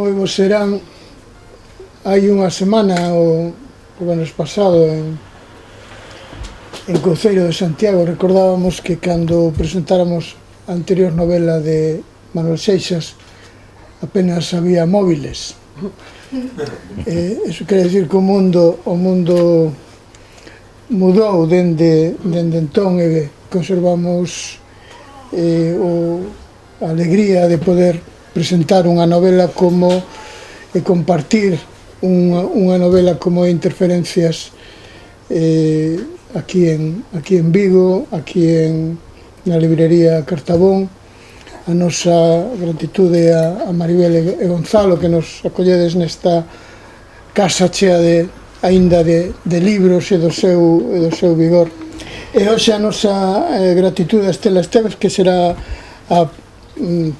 Moi bo serán. Hai unha semana, o venres pasado, en Couceiro de Santiago, recordábamos que cando presentáramos a anterior novela de Manuel Seixas apenas había móviles. Eso quere dicir que o mundo mudou dende entón, e conservamos a alegría de poder presentar unha novela como e compartir unha novela como Interferencias aquí en Vigo, aquí na librería Cartabón. A nosa gratitude a Maribel e Gonzalo, que nos acolledes nesta casa chea aínda de libros e do seu vigor. E hoxe a nosa gratitude a Estela Esteves, que será a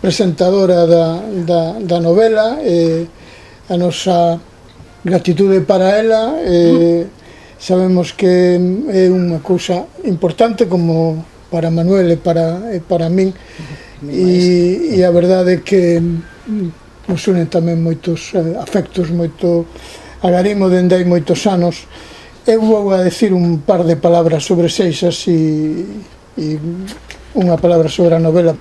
presentadora da novela, a nosa gratitude para ela. Sabemos que é unha cousa importante como para Manuel e para min, e a verdade é que nos unen tamén moitos afectos, moito agarimo dende hai moitos anos. Eu vou a decir un par de palabras sobre Seixas e unha palabra sobre a novela.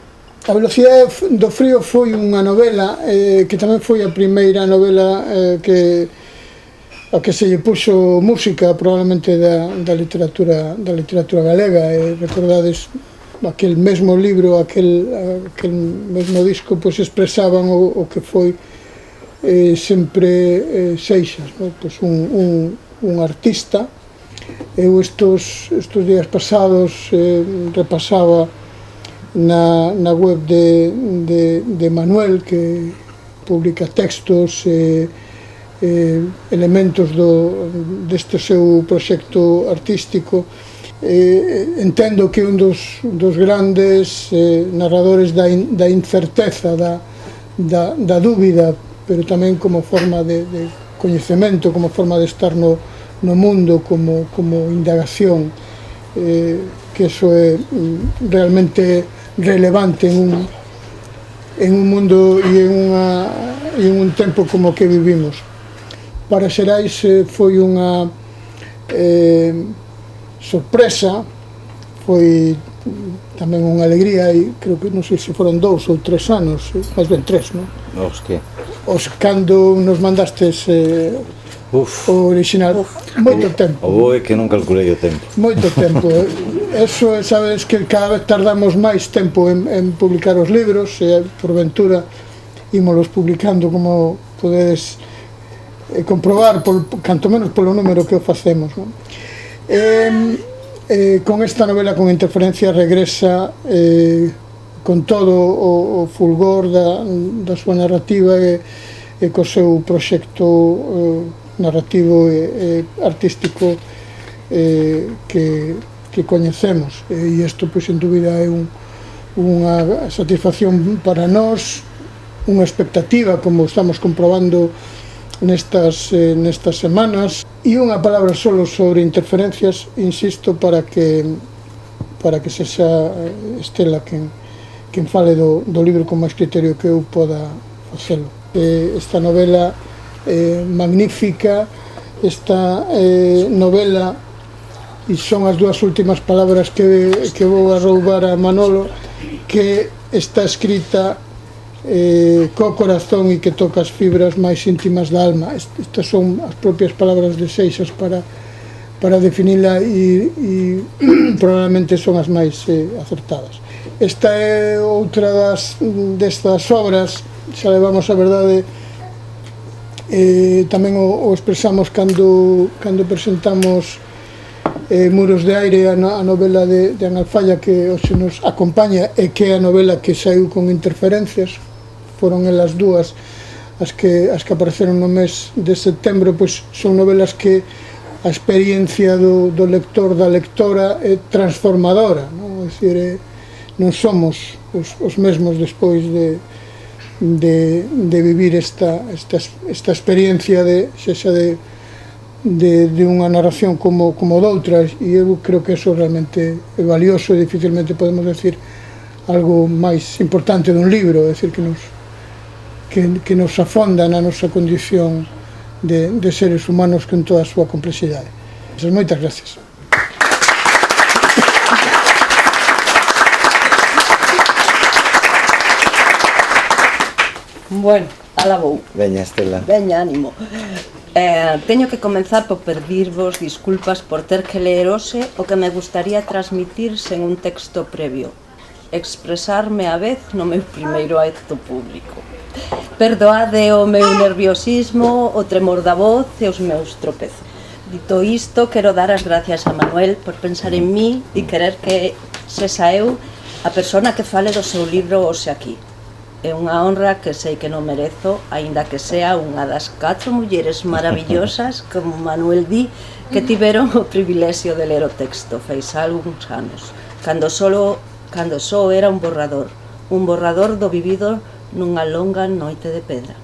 A velocidade do frío foi unha novela que tamén foi a primeira novela a que se lle puxo música probablemente da literatura galega. Recordades aquel mesmo libro, aquel mesmo disco, pois expresaban o que foi sempre Seixas, pois un artista. Eu estos días pasados repasaba na web de Manuel, que publica textos, elementos deste seu proxecto artístico. Entendo que un dos grandes narradores da incerteza, da dúbida, pero tamén como forma de coñecemento, como forma de estar no mundo, como indagación, que eso é realmente relevante en un mundo e en un tempo como que vivimos. Para Xerais foi unha sorpresa, foi tamén unha alegría, e creo que non sei se foron 2 ou 3 anos, máis ben 3, non? Os que? Os cando nos mandastes o original, moito tempo. O bo é que non calculei o tempo. Moito tempo. Eso, sabes que cada vez tardamos máis tempo en publicar os libros, e por ventura ímolos publicando, como podedes comprobar, canto menos polo número que o facemos, non? Con esta novela, con Interferencias, regresa con todo o fulgor da súa narrativa e co seu proxecto narrativo e artístico que coñecemos, e isto, pois, en dúbida, é unha satisfacción para nós, unha expectativa, como estamos comprobando nestas semanas. E unha palabra solo sobre Interferencias, insisto, para que sexa Estela quen fale do libro con máis criterio que eu poda facelo. Esta novela magnífica, esta novela, e son as dúas últimas palabras que vou a roubar a Manolo, que está escrita co corazón e que toca as fibras máis íntimas da alma. Estas son as propias palabras de Seixas para definila, e probablemente son as máis acertadas. Esta é outra destas obras, xa levamos a verdade, tamén o expresamos cando presentamos Muros de aire, a novela de Ana Alfaya, que hoxe nos acompaña, e que é a novela que saiu con Interferencias. Foron elas dúas as que apareceron no mes de setembro. Pois son novelas que a experiencia do lector, da lectora, é transformadora, non? É dicir, non somos os mesmos despois de vivir esta experiencia sexa de unha narración como doutras, e eu creo que eso realmente é valioso, e dificilmente podemos decir algo máis importante dun libro. É dicir, que nos que nos afonda na nosa condición de seres humanos con toda a súa complexidade. Moitas gracias. Bueno, alá vou. Veña, Estela. Veña, ánimo. Teño que comenzar por pedirvos disculpas por ter que ler hoxe o que me gustaría transmitir sen un texto previo. Expresarme a vez no meu primeiro acto público. Perdoade o meu nerviosismo, o tremor da voz e os meus tropezos. Dito isto, quero dar as gracias a Manuel por pensar en mí e querer que sexa eu a persona que fale do seu libro hoxe aquí. É unha honra que sei que non merezo, aínda que sea unha das 4 mulleres maravillosas, como Manuel di, que tiveron o privilexio de ler o texto fais algúns anos, cando só era un borrador do vivido nunha longa noite de pedra.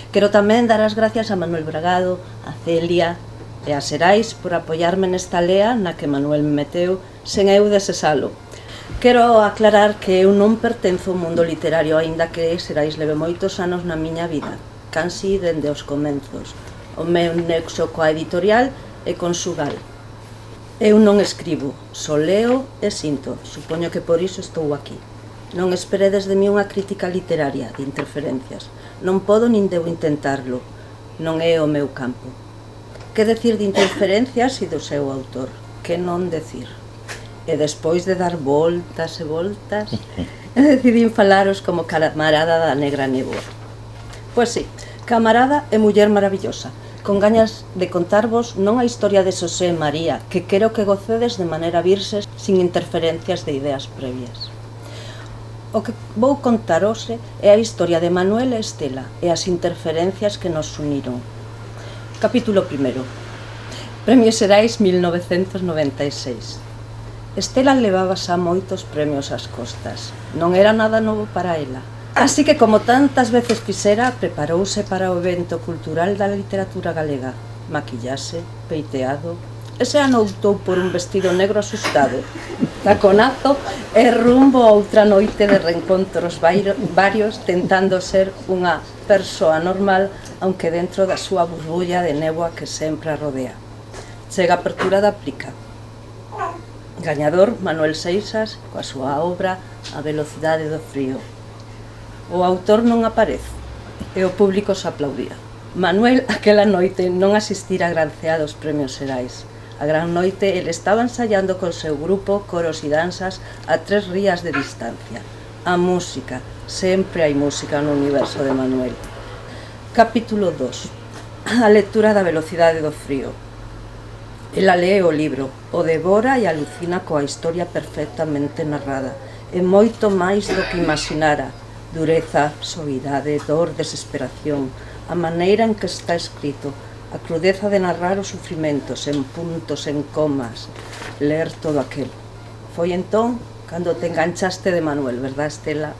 Quero tamén dar as gracias a Manuel Bragado, a Celia e a Xerais por apoiarme nesta lea na que Manuel me meteu sen eu desesalo. Quero aclarar que eu non pertenzo ao mundo literario, aínda que Xerais leve moitos anos na miña vida, cansi dende os comenzos. O meu nexo coa editorial é consugal. Eu non escribo, só leo e sinto, supoño que por iso estou aquí. Non esperedes de mí unha crítica literaria de interferencias, non podo nin debo intentarlo, non é o meu campo. Que decir de interferencias e do seu autor? Que non decir? E despois de dar voltas e voltas, decidín falaros como camarada da Negra Néboa. Pois sí, camarada e muller maravillosa, con gañas de contarvos non a historia de Xosé e María, que quero que gocedes de maneira virses, sin interferencias de ideas previas. O que vou contar hoxe é a historia de Manuel e Estela e as interferencias que nos uniron. Capítulo primeiro. Premio Xerais 1996. Estela levaba xa moitos premios ás costas. Non era nada novo para ela. Así que, como tantas veces fixera, preparouse para o evento cultural da literatura galega. Maquillase, peiteado. Ese ano optou por un vestido negro asustado, taconazo e rumbo a outra noite de reencontros varios, tentando ser unha persoa normal, aunque dentro da súa burbulla de néboa que sempre a rodea. Chega a apertura da plica. Gañador, Manuel Seixas, coa súa obra A velocidade do frío. O autor non aparece e o público se aplaudía. Manuel, aquela noite, non asistira a grancea dos premios Xerais. A gran noite, ele estaba ensaiando con seu grupo coros e danzas a 3 rías de distancia. A música, sempre hai música no universo de Manuel. Capítulo 2. A lectura da velocidade do frío. Ela lee o libro, o devora e alucina coa historia perfectamente narrada. É moito máis do que imaginara. Dureza, suavidade, dor, desesperación, a maneira en que está escrito, a crudeza de narrar os sufrimentos en puntos, en comas, ler todo aquel. Foi entón cando te enganchaste de Manuel, verdad, Estela?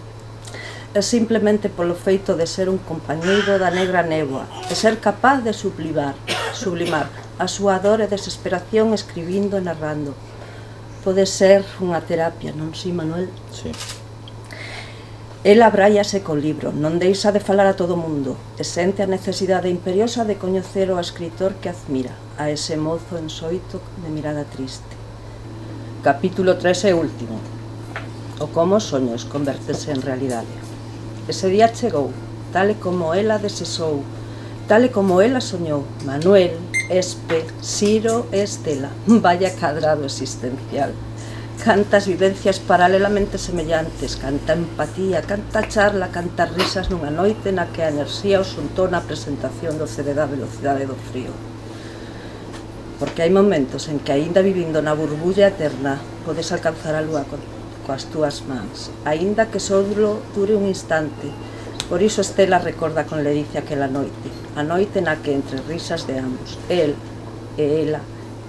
É simplemente polo feito de ser un compañeiro da Negra Néboa, de ser capaz de sublimar a súa dor e desesperación escribindo e narrando. Pode ser unha terapia, non si, Manuel? Sí. Ela abráiase co libro, non deixa de falar a todo mundo e sente a necesidade imperiosa de coñecer o escritor que admira, a ese mozo ensoito de mirada triste. Capítulo 3 e último. O como os soños convertese en realidade. Ese día chegou, tal e como ela desexou, tal e como ela soñou. Manuel, Espe, Siro e Estela. Vaya cadrado existencial. Cantas vivencias paralelamente semellantes, canta empatía, canta charla, canta risas nunha noite na que a enerxía o xuntou na presentación do CD da velocidade do frío. Porque hai momentos en que, aínda vivindo na burbulla eterna, podes alcanzar a lúa coas túas mans, aínda que só dure un instante. Por iso Estela recorda con ledicia aquela noite, a noite na que, entre risas de ambos, el e ela,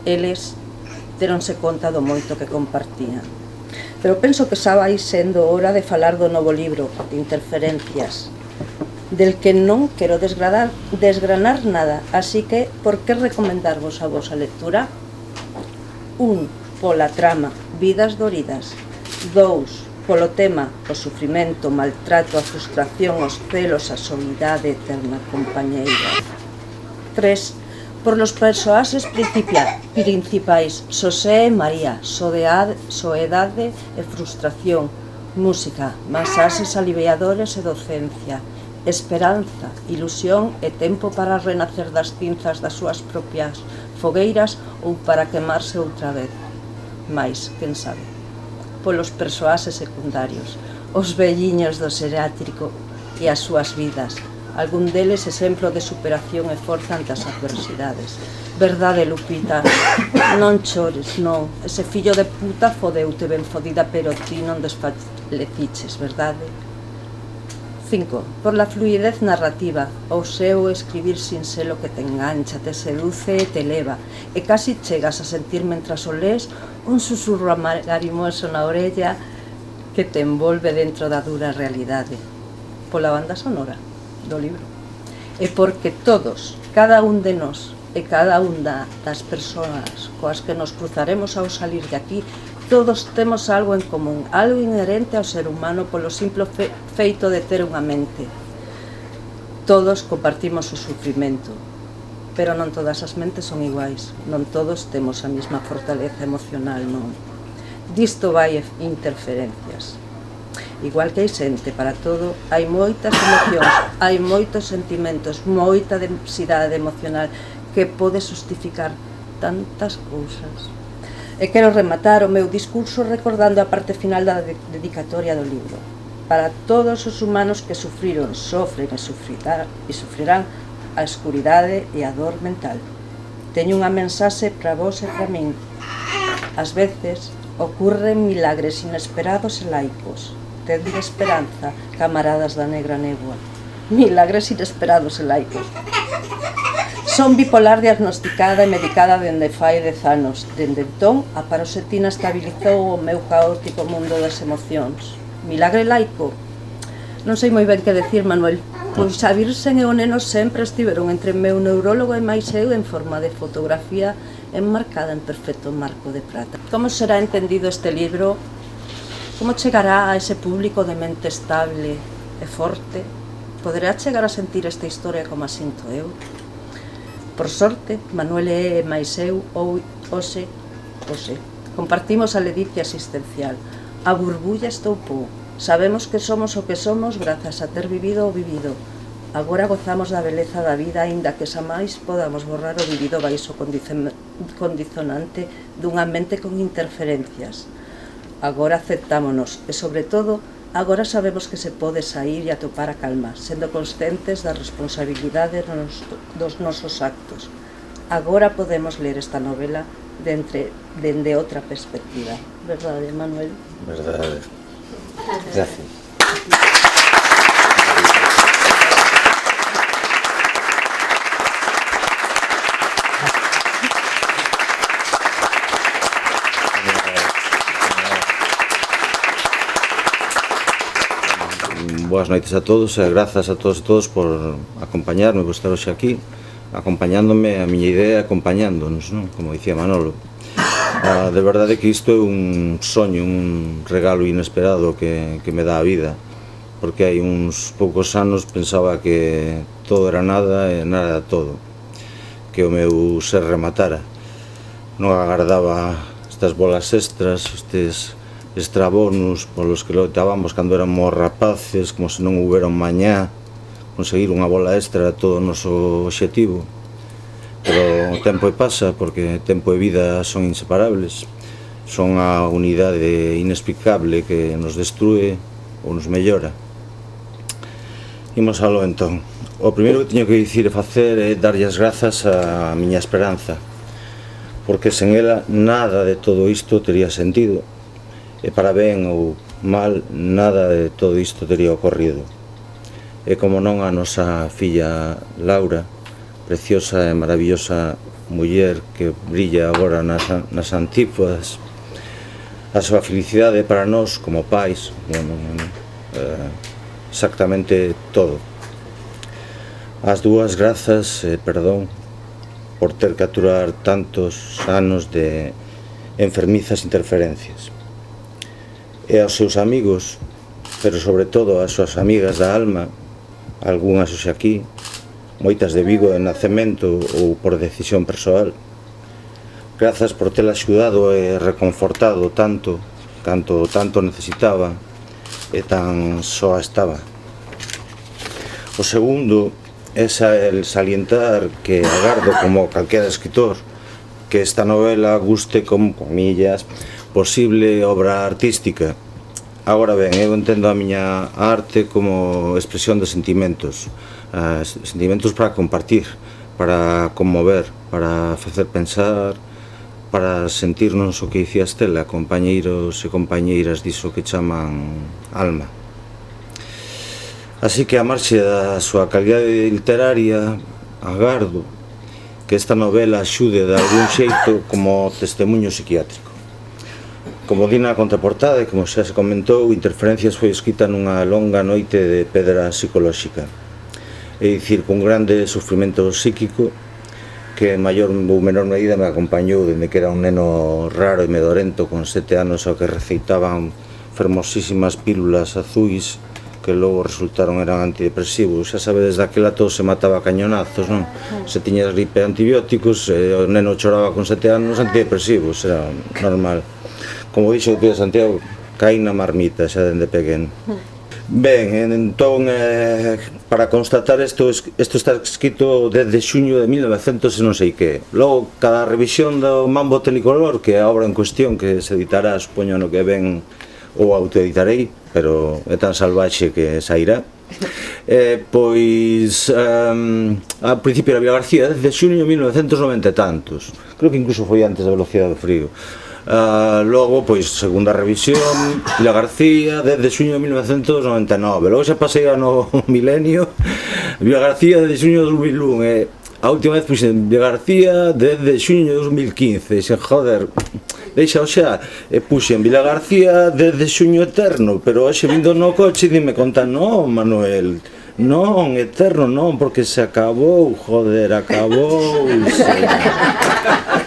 eles, deronse conta do moito que compartían. Pero penso que xa vai sendo hora de falar do novo libro, de interferencias, del que non quero desgranar nada, así que, por que recomendarvos a vosa lectura? 1. Pola trama, vidas doridas. 2. Polo tema, o sufrimento, o maltrato, a frustración, os celos, a soidade eterna compañeira. 3. Por los persoaxes principais, Xosé e María, soedade e frustración, música, mensaxes aliviadores e docencia, esperanza, ilusión e tempo para renacer das cinzas das súas propias fogueiras ou para quemarse outra vez. Mais, quen sabe? Polos persoaxes secundarios, os velliños do xeriátrico e as súas vidas, algún deles exemplo de superación e forza ante as adversidades. Verdade, Lupita, non chores, non, ese fillo de puta fodeute ben fodida, pero ti non desfaleciches, verdade? 5. Por la fluidez narrativa, o seu escribir sinxelo que te engancha, te seduce e te eleva, e casi chegas a sentir mentras o lees un susurro amargarimoso na orella que te envolve dentro da dura realidade. Pola banda sonora do libro. E porque todos, cada un de nós e cada unha das persoas coas que nos cruzaremos ao salir de aquí, todos temos algo en común, algo inherente ao ser humano polo simple feito de ter unha mente. Todos compartimos o sufrimento, pero non todas as mentes son iguais, non todos temos a mesma fortaleza emocional, non. Disto vai interferencias. Igual que hai xente para todo, hai moitas emocións, hai moitos sentimentos, moita densidade emocional que pode justificar tantas cousas. E quero rematar o meu discurso recordando a parte final da dedicatoria do libro. Para todos os humanos que sufriron, sofren e sufrirán a escuridade e a dor mental. Teño unha mensaxe para vos e para min. Ás veces ocurren milagres inesperados e laicos. Tende esperanza, camaradas da negra néboa. Milagres inesperados e laicos. Son bipolar diagnosticada e medicada dende fai 10 anos. Dende entón, a paroxetina estabilizou o meu caótico mundo das emocións. Milagre laico? Non sei moi ben que decir, Manuel, pois a Virxen e o neno sempre estiveron entre meu neurólogo e máis eu en forma de fotografía enmarcada en perfecto marco de prata. Como será entendido este libro? Como chegará a ese público de mente estable e forte? Poderá chegar a sentir esta historia como a sinto eu? Por sorte, Manuel e máis eu, hoxe, compartimos a ledicia existencial. A burbulla estoupou. Sabemos que somos o que somos grazas a ter vivido o vivido. Agora gozamos da beleza da vida, aínda que xa máis podamos borrar o vivido baixo condicionante dunha mente con interferencias. Agora aceptámonos e, sobre todo, agora sabemos que se pode sair e atopar a calma, sendo conscientes da responsabilidade dos nosos actos. Agora podemos ler esta novela dende outra perspectiva. Verdade, Manuel? Verdade. Gracias. Boas noites a todos e grazas a todos e todos por acompañarme, por estar hoxe aquí, acompañándome, a miña idea acompañándonos, non? Como dicía Manolo. De verdade que isto é un soño, un regalo inesperado que me dá a vida, porque hai uns poucos anos pensaba que todo era nada e nada era todo, que o meu ser rematara. Non agardaba estas bolas extras, estes extrabonus polos que loitábamos cando éramos rapaces, como se non houbera un mañá. Conseguir unha bola extra era todo o noso obxectivo, pero o tempo pasa, porque tempo e vida son inseparables, son a unidade inexplicable que nos destrúe ou nos mellora. Imos aló entón. O primeiro que teño que dicir e facer é darlle as grazas á miña esperanza, porque sen ela nada de todo isto tería sentido. E para ben ou mal, nada de todo isto tería ocorrido. E como non a nosa filla Laura, preciosa e maravillosa muller que brilla agora nas antípodas, a súa felicidade para nós como pais, exactamente todo. As dúas grazas e perdón por ter que aturar tantos anos de enfermizas interferencias. e aos seus amigos, pero sobre todo ás súas amigas da alma, algunhas hoxe aquí, moitas de Vigo de nacemento ou por decisión persoal. Grazas por tela axudado e reconfortado tanto, tanto necesitaba e tan soa estaba. O segundo é el salientar que agardo como calquera escritor que esta novela guste como, comillas, posible obra artística. Agora ben, eu entendo a miña arte como expresión de sentimentos, sentimentos para compartir, para conmover, para facer pensar, para sentirnos o que dicía Estela, compañeiros e compañeiras diso que chaman alma. Así que a marxe da súa calidade literaria, agardo que esta novela axude de algún xeito como testemunho psiquiátrico. Como di na contraportada e como xa se comentou, Interferencias foi escrita nunha longa noite de pedra psicolóxica, é dicir, cun grande sufrimento psíquico que en maior ou menor medida me acompañou dende que era un neno raro e medorento con 7 anos ao que receitaban fermosísimas pílulas azuis que logo resultaron eran antidepresivos. Xa sabedes, daquela todo se mataba a cañonazos, non? Se tiñas gripe antibióticos, o neno choraba con 7 anos, antidepresivos, era normal. Como dixo o tío Santiago, caí na marmita xa dende pequeno. Ben, entón, para constatar isto está escrito desde xuño de 1900 e non sei que. Logo, cada revisión do Mambo Telicolor, que é a obra en cuestión que se editará, supoño, no que ven, ou autoeditarei, pero é tan salvaxe que sairá. Pois, ao principio era Vila García, desde xuño de 1990 e tantos. Creo que incluso foi antes da Velocidade do Frío. Logo, pois, segunda revisión, Vila García, desde xuño de 1999. Logo xa pasei ano milenio, Vila García desde xuño de 2001. E a última vez puxen Vila García desde xuño de 2015. E xe, joder, deixa xa, e puxen Vila García desde xuño eterno. Pero hoxe vindo no coche dime conta, non, Manuel, non, eterno non, porque se acabou, joder, acabouse.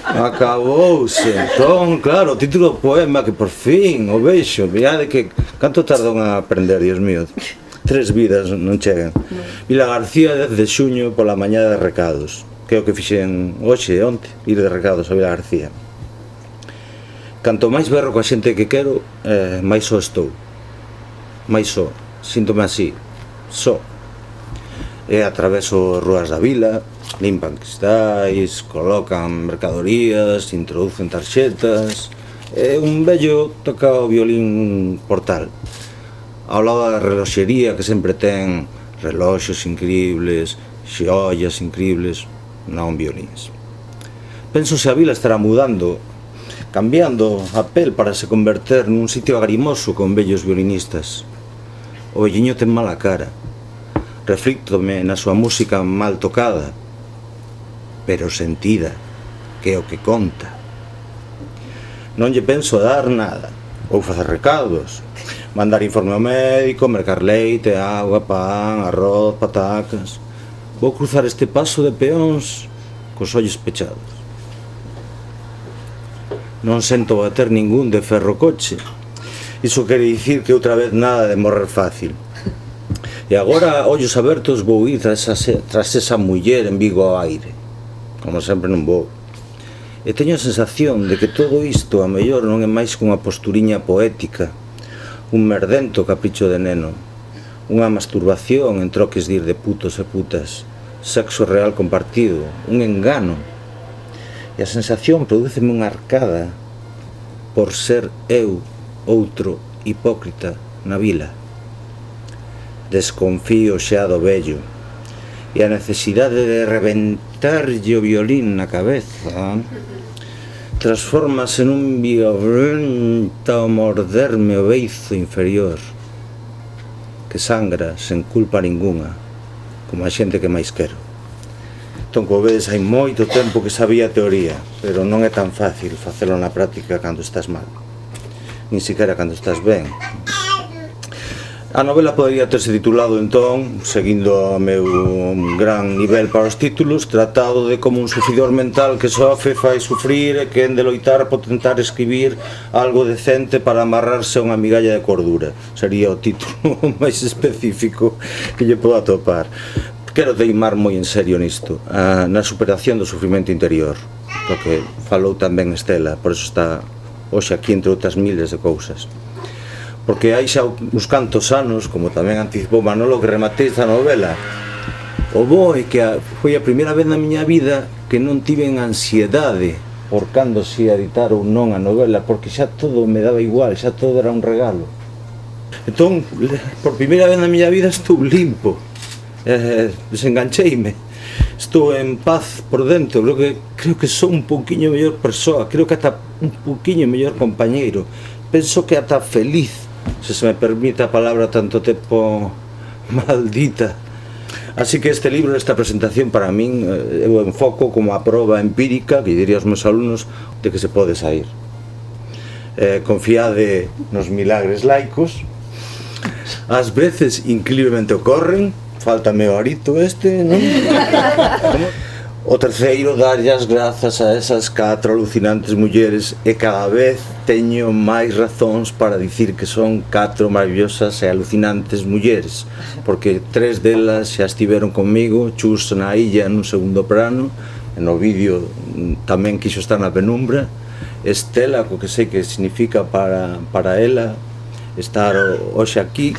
Acabouse. Entón, claro, o título do poema que por fin o vexo, mirade que canto tardou a aprender, Dios mío. 3 vidas non chegan. Vila García desde xuño pola mañá de recados, que é o que fixen hoxe e onte, ir de recados a Vila García. Canto máis berro coa xente que quero, máis só estou. Máis só, síntome así, só. E atraveso ruas da vila, limpan cristais, colocan mercadorías, introducen tarxetas, e un vello toca o violín portal. Ao lado da reloxería que sempre ten reloxos increíbles, xoias increíbles, non violíns. Penso se a vila estará mudando, cambiando a pel para se converter nun sitio agrimoso con vellos violinistas. O velliño ten mala cara, reflíctome na súa música mal tocada, pero sentida, que é o que conta. Non lle penso dar nada, ou facer recados, mandar informe ao médico, mercar leite, agua, pan, arroz, patacas. Vou cruzar este paso de peóns cos ollos pechados. Non sento bater ningún de ferro coche. Iso quere dicir que outra vez nada de morrer fácil. E agora, ollos abertos, vou ir tras esa muller en Vigo ao aire. Como sempre non vou. E teño a sensación de que todo isto, a mellor, non é máis que unha posturiña poética, un merdento capricho de neno, unha masturbación en troques de ir de putos e putas, sexo real compartido, un engano. E a sensación prodúceme unha arcada por ser eu, outro, hipócrita, na vila. Desconfío xa do vello e a necesidade de reventarlle o violín na cabeza transformase nun violento morderme o beizo inferior que sangra sen culpa ninguna, como a xente que máis quero. Entón, como vedes, hai moito tempo que sabía a teoría, pero non é tan fácil facelo na práctica cando estás mal, nin siquiera cando estás ben. A novela podería terse titulado entón, seguindo o meu gran nivel para os títulos, tratado de como un sufridor mental que sofre, fai sufrir e que en de loitar por tentar escribir algo decente para amarrarse a unha migalla de cordura. Sería o título máis específico que lle podo atopar. Quero teimar moi en serio nisto, na superación do sufrimento interior, do que falou tamén Estela, por eso está hoxe aquí entre outras miles de cousas. Porque hai xa uns cantos anos, como tamén anticipou Manolo, que rematei esta novela. O bo é que foi a primeira vez na miña vida que non tiven ansiedade por cando se editar ou non a novela, porque xa todo me daba igual, xa todo era un regalo. Entón, por primeira vez na miña vida estou limpo, desengancheime, estou en paz por dentro, creo que sou un pouquiño mellor persoa, creo que ata un pouquiño mellor compañeiro, penso que ata feliz, se me permite a palabra tanto tempo maldita. Así que este libro, esta presentación para min, eu enfoco como a proba empírica, que diría aos meus alumnos, de que se pode sair. Confiade nos milagres laicos, ás veces increíblemente ocorren, faltame o arito este, non? O terceiro, darlle as grazas a esas 4 alucinantes mulleres, e cada vez teño máis razóns para dicir que son 4 maravillosas e alucinantes mulleres, porque 3 delas xa estiveron comigo, Chus na illa nun segundo plano, e no vídeo tamén quixo estar na penumbra, Estela, co que sei que significa para ela estar hoxe aquí.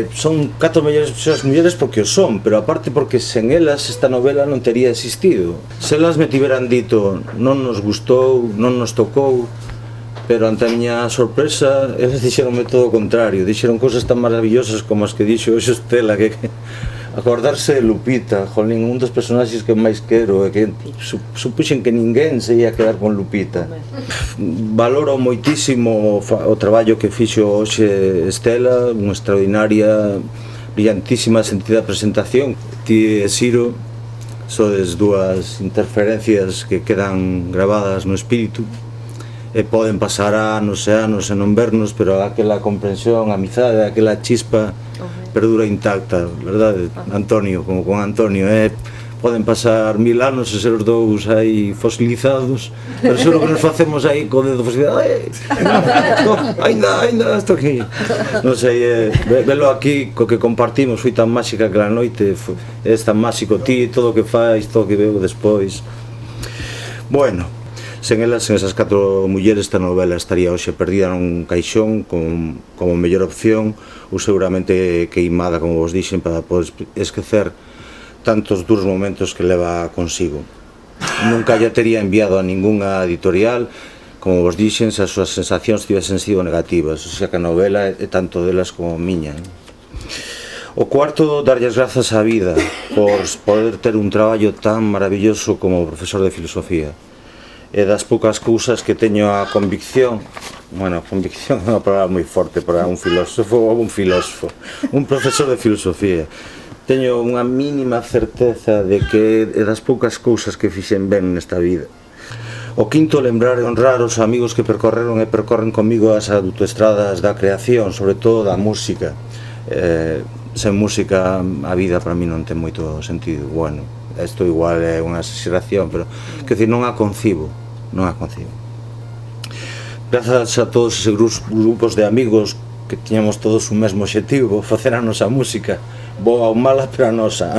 Son 4 mulleres porque o son, pero aparte porque sen elas esta novela non tería existido. Se elas me tiveran dito non nos gustou, non nos tocou, pero ante a miña sorpresa elas dixeronme todo o contrario, dixeron cousas tan maravillosas como as que dixo hoxe Estela, que acordarse de Lupita, jolín, un dos personaxes que máis quero, e que supuxen que ninguén se ia quedar con Lupita. Valoro moitísimo o traballo que fixo hoxe Estela, unha extraordinaria, brillantísima, sentida presentación. Ti e Siro sodes 2 interferencias que quedan gravadas no espírito, e poden pasar anos e anos e non vernos, pero aquela comprensión, a amizade, aquela chispa perdura intacta, verdade, Antonio, como con Antonio, poden pasar 1000 anos e ser os 2 aí fosilizados, pero só o que nos facemos aí co dedo fosilizado, ainda estou aquí, non sei, velo aquí, co que compartimos, foi tan máxica aquela noite, é tan máxico ti, todo o que fais, todo o que veo despois. Bueno, sen elas, sen esas 4 mulleres, esta novela estaría hoxe perdida nun caixón como mellor opción, ou seguramente queimada, como vos dixen, para poder esquecer tantos duros momentos que leva consigo. Nunca lla tería enviado a ningunha editorial, como vos dixen, se as súas sensacións tivesen sido negativas, o sea que a novela é tanto delas como miña. O cuarto, darlle as grazas á vida por poder ter un traballo tan maravilloso como profesor de filosofía. E das poucas cousas que teño a convicción, bueno, convicción é unha palabra moi forte para un filósofo ou un profesor de filosofía, teño unha mínima certeza de que é das poucas cousas que fixen ben nesta vida. O quinto, lembrar e honrar os amigos que percorreron e percorren comigo as autoestradas da creación, sobre todo da música. Sen música a vida para mí non ten moito sentido. Bueno, isto igual é unha exageración, pero que decir, non a concibo. Grazas a todos eses grupos de amigos que tiñamos todos un mesmo obxectivo, facer a nosa música, boa ou mala, pero a nosa.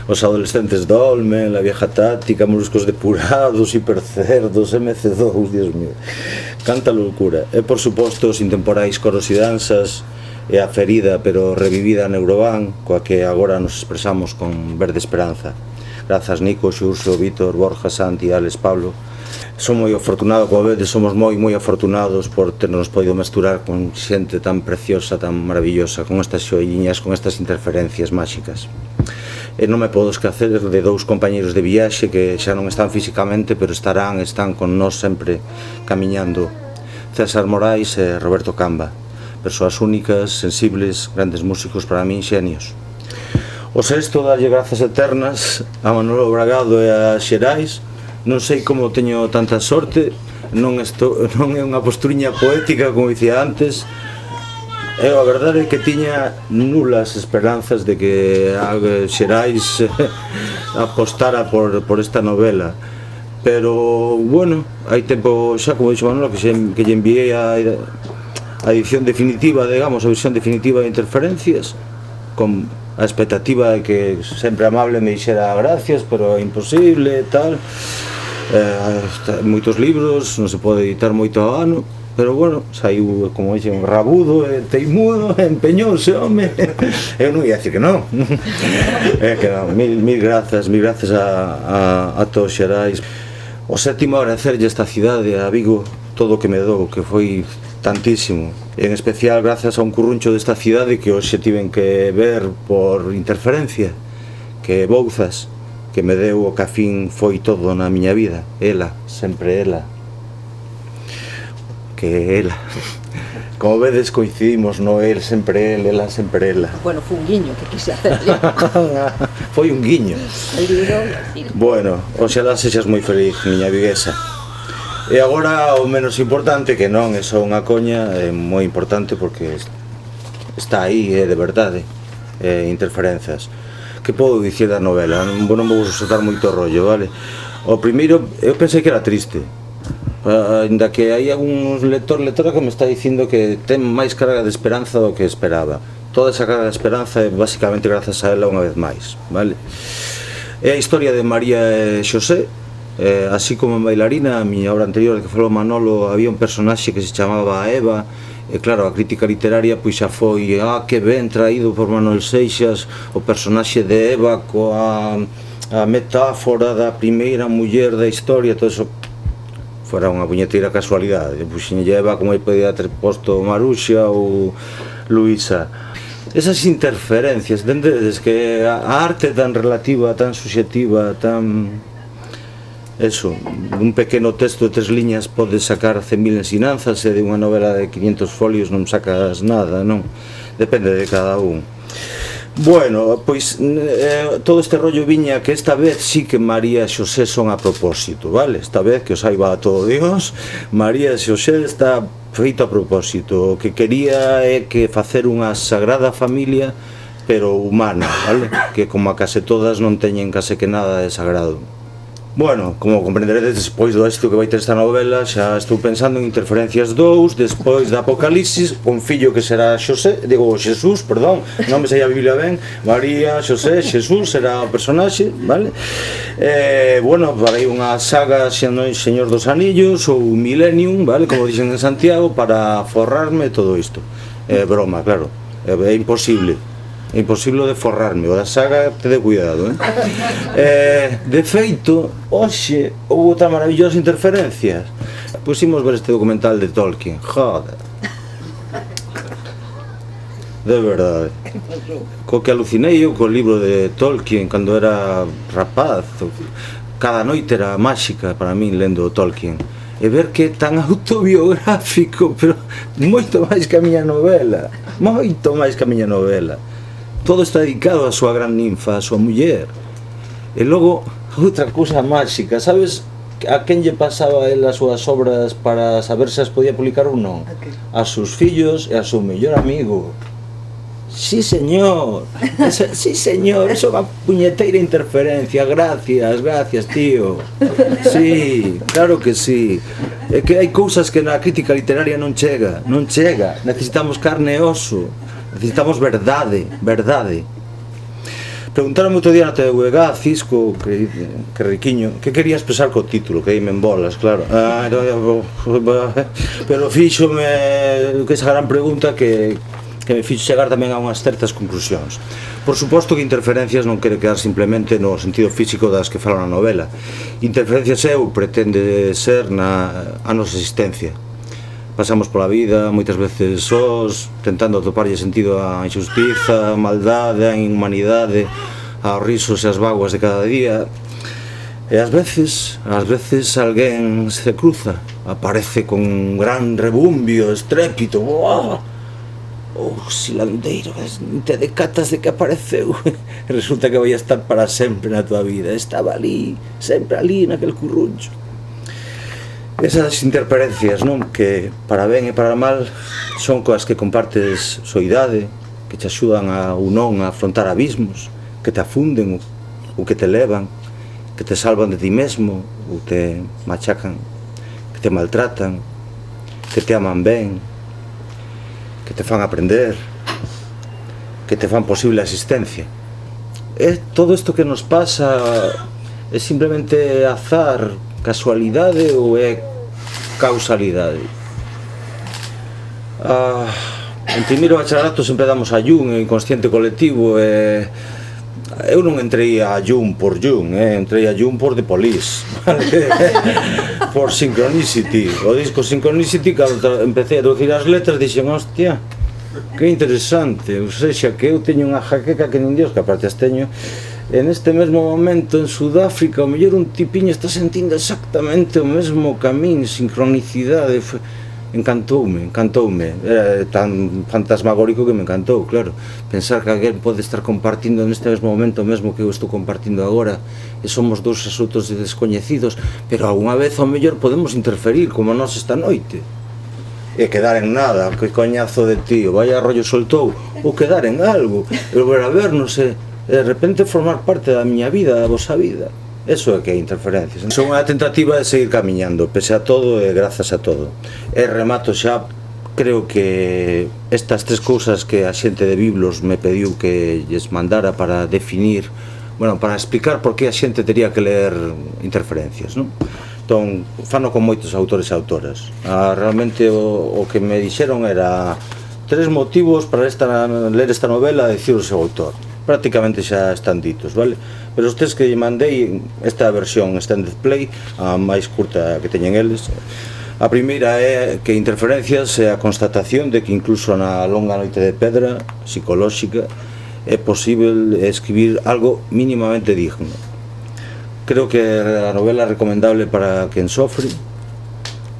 Os adolescentes do Olme, La Vieja Táctica, Moluscos Depurados, Hipercerdos, MC2, Dios mío, canta loucura. E por suposto os intemporais Coros e Danzas, e a ferida pero revivida Neurovan, coa que agora nos expresamos con Verde Esperanza. Grazas Nico, Xurxo, Vítor, Borja, Santi, Alex, Pablo. Son moi afortunado, como vedes, somos moi afortunados por ternos podido mesturar con xente tan preciosa, tan maravillosa, con estas xoiñas, con estas interferencias máxicas. E non me podo esquecer de 2 compañeros de viaxe que xa non están físicamente, pero están con nós sempre camiñando. César Morais e Roberto Camba. Persoas únicas, sensibles, grandes músicos, para min xenios. O sexto, darlle grazas eternas a Manolo Bragado e a Xerais. Non sei como teño tanta sorte, non é unha posturiña poética, como dicía antes, a verdade é que tiña nulas esperanzas de que Xerais apostara por esta novela, pero, bueno, hai tempo xa, como dixo Manolo, que lle enviei a edición definitiva, digamos, a versión definitiva de Interferencias, con a expectativa de que sempre amable me dixera gracias, pero é imposible, tal. Moitos libros, non se pode editar moito ao ano, pero, bueno, saiu, como dixen, rabudo, teimudo, empeñouse, home. Eu non ia dicir que non. Que non, mil grazas a todos Xerais. O sétimo agradecerlle esta cidade, a Vigo, todo o que me dou, que foi tantísimo. En especial grazas a un curruncho desta cidade que hoxe tiven que ver por Interferencia, que Bouzas, que me deu o que a fin foi todo na miña vida. Ela, sempre ela. Que ela. Como vedes, coincidimos no el, sempre el, ela, sempre ela. Bueno, foi un guiño que quise hacerle. Foi un guiño. Bueno, oxalá sexas moi feliz, miña viguesa. E agora o menos importante, que non é só unha coña, é moi importante porque está aí, de verdade, Interferencias. Que podo dicir da novela? Non vou soltar moito rollo, vale? O primeiro, eu pensei que era triste, ainda que hai algún lectora que me está dicindo que ten máis carga de esperanza do que esperaba. Toda esa carga de esperanza é basicamente grazas a ela unha vez máis, vale? É a historia de María e Xosé. Así como en Bailarina, a miña obra anterior que falou Manolo, había un personaxe que se chamaba Eva, e claro, a crítica literaria pois xa foi que ben traído por Manuel Seixas o personaxe de Eva coa a metáfora da primeira muller da historia, todo eso fora unha puñeteira casualidade. Puxen Eva como aí podía ter posto Maruxa ou Luisa. Esas interferencias, entendedes que a arte tan relativa, tan subxectiva, tan... Eso, un pequeno texto de 3 liñas podes sacar 100.000 ensinanzas e de unha novela de 500 folios non sacas nada, non? Depende de cada un. Bueno, pois todo este rollo viña que esta vez sí que María e Xosé son a propósito, vale? Esta vez, que os saiba a todo Dios, María e Xosé está feito a propósito. O que quería é que facer unha sagrada familia, pero humana, vale? Que como a case todas non teñen case que nada de sagrado. Bueno, como comprenderedes, despois do éxito que vai ter esta novela, xa estou pensando en Interferencias 2, despois da Apocalipsis, con fillo que será Xosé, digo, Xesús, perdón, non me sei a Biblia ben, María, Xosé, Xesús será o personaxe, vale? Bueno, farei unha saga Señor dos Anillos ou Millennium, vale, como dixen en Santiago, para forrarme todo isto. Broma, claro, é imposible. É imposible de forrarme, o da saga te de cuidado, de feito, hoxe houve outra maravillosa Interferencias. Pois imos ver este documental de Tolkien, joder. De verdade. Co que alucinei eu co libro de Tolkien cando era rapaz. Cada noite era máxica para min lendo Tolkien. E ver que é tan autobiográfico, pero moito máis que a miña novela. Moito máis que a miña novela. Todo está dedicado á súa gran ninfa, á súa muller. E logo, outra cousa máxica, sabes a quen lle pasaba el as súas obras para saber se as podía publicar ou non? A seus fillos e a seu mellor amigo. Sí, señor. Sí, señor, iso é unha puñeteira interferencia. Gracias, tío. Sí, claro que sí. É que hai cousas que na crítica literaria non chega. Necesitamos carne e oso. Necesitamos verdade. Preguntaronme outro día na TVG, Cisco, que riquiño, que quería expresar co título, que dime en bolas, claro. Pero fíxome que esa gran pregunta que me fixo chegar tamén a unhas certas conclusións. Por suposto que Interferencias non quere quedar simplemente no sentido físico das que falan na novela. Interferencias pretende ser a nosa existencia. Pasamos pola vida, moitas veces sós, tentando atoparlle sentido á injustiza, á maldade, á inhumanidade, aos risos e as vaguas de cada día. E ás veces alguén se cruza, aparece con un gran rebumbio, estrépito, silandeiro, te decatas de que apareceu, e resulta que vai a estar para sempre na tua vida. Estaba ali, sempre ali, naquel curruncho. Esas interferencias, non? Que para ben e para mal son coas que compartes soidade, que te axudan ou non a afrontar abismos, que te afunden ou que te levan, que te salvan de ti mesmo ou te machacan, que te maltratan, que te aman ben, que te fan aprender, que te fan posible a existencia. Todo isto que nos pasa é simplemente azar, casualidade ou é causalidade? En primeiro bacharelato sempre damos a Jung, o inconsciente colectivo, e eu non entrei a Jung por Jung, entrei a Jung por The Police, por Synchronicity. O disco Synchronicity, cando empecé a traducir as letras, dixen, hostia, que interesante, ou seja, que eu teño unha jaqueca que nin Dios, que aparte as teño. En este mesmo momento en Sudáfrica, o mellor un tipiño está sentindo exactamente o mesmo camín, sincronicidade. Encantoume. Era tan fantasmagórico que me encantou, claro. Pensar que alguén pode estar compartindo neste mesmo momento o mesmo que eu estou compartindo agora, e somos dous asuntos descoñecidos, pero algunha vez ao mellor podemos interferir, como nós esta noite. E quedar en nada, que coñazo de tío, vaya rollo soltou, ou quedar en algo, e volver a vernos e de repente formar parte da miña vida, da vosa vida. Eso é que é interferencias. Son unha tentativa de seguir camiñando, pese a todo e grazas a todo. E remato xa, creo que estas tres cousas que a xente de Biblos me pediu que lles mandara para definir, bueno, para explicar por que a xente tería que ler interferencias, non? Entón, fano con moitos autores e autoras. Realmente o que me dixeron era 3 motivos para ler esta novela e dicir o seu autor. Prácticamente xa están ditos, vale? Pero os tres que mandei, esta versión extended play, a máis curta que teñen eles. A primeira é que interferencias é a constatación de que incluso na longa noite de pedra psicolóxica é posible escribir algo mínimamente digno. Creo que a novela é recomendable para quen sofre,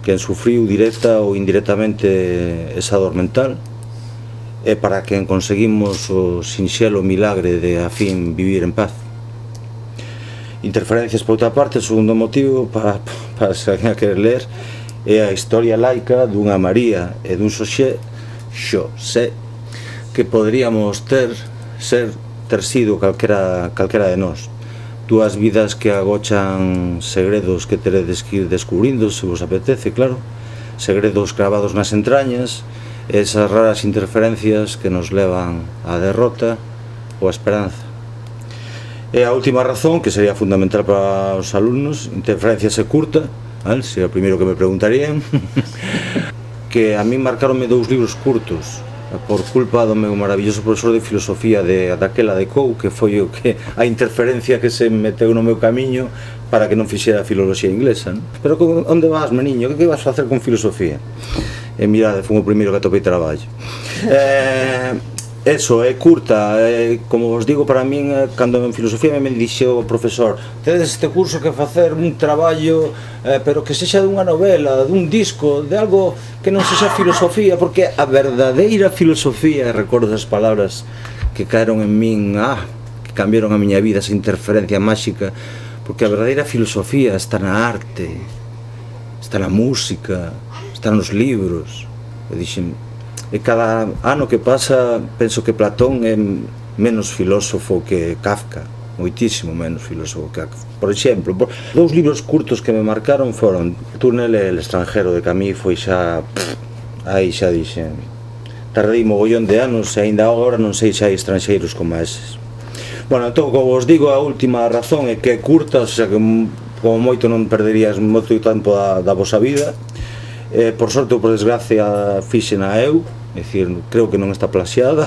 quen sufriu directa ou indirectamente esa dor mental, e para quen conseguimos o sinxelo milagre de a fin vivir en paz. Interferencias, por outra parte, o segundo motivo para se alguén a querer ler é a historia laica dunha María e dun Xosé que poderíamos ter sido calquera de nós. Dúas vidas que agochan segredos que teredes que ir descubrindo, se vos apetece, claro, segredos gravados nas entrañas, esas raras interferencias que nos levan á derrota ou á esperanza. E a última razón, que sería fundamental para os alumnos, interferencias é curta, sería o primeiro que me preguntarían, que a mí marcaronme 2 libros curtos, por culpa do meu maravilloso profesor de filosofía daquela de COU, que foi a interferencia que se meteu no meu camiño para que non fixera filoloxía inglesa. Pero onde vas, meniño? Que vas facer con filosofía? E mirade, foi o primeiro que atopei traballo. Eso, é curta, como vos digo, para min, cando en filosofía me dixo o profesor, tedes este curso que facer un traballo, pero que sexa dunha novela, dun disco, de algo que non sexa filosofía, porque a verdadeira filosofía, recordo as palabras que caeron en min, que cambiaron a miña vida, esa interferencia máxica, porque a verdadeira filosofía está na arte, está na música, está nos libros. Eu dixen, e cada ano que pasa penso que Platón é menos filósofo que Kafka, moitísimo menos filósofo que Kafka. Por exemplo, 2 libros curtos que me marcaron foron Túnel e El extranjero, de Camus. Foi xa, aí xa dixen, tardei mogollón de anos e aínda agora non sei se hai estranxeiros como eses. Bueno, entón, como vos digo, a última razón é que é curta, o sea que como moito non perderías moito tempo da vosa vida. Por sorte ou por desgracia fixena eu, é dicir, creo que non está plaxiada.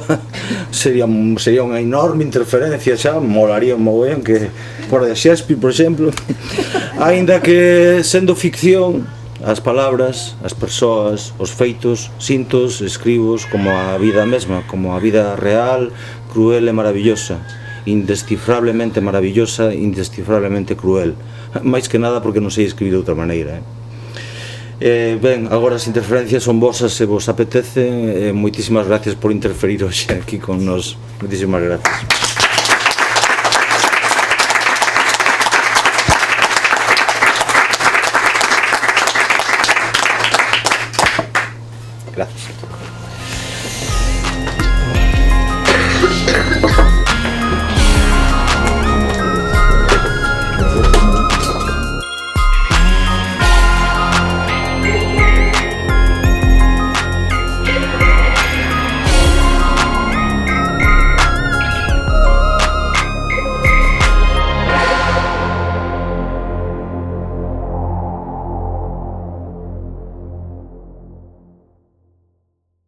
sería unha enorme interferencia xa, molaría un mogollón que por de Shakespeare, por exemplo. Aínda que sendo ficción, as palabras, as persoas, os feitos, sintos, escribos como a vida mesma, como a vida real, cruel e maravillosa, indescifrablemente maravillosa, indescifrablemente cruel. máis que nada porque non sei escribir de outra maneira. Ben, agora as interferencias son vosas se vos apetece. Moitísimas gracias por interferir hoxe aquí con nos. Moitísimas gracias. Gracias.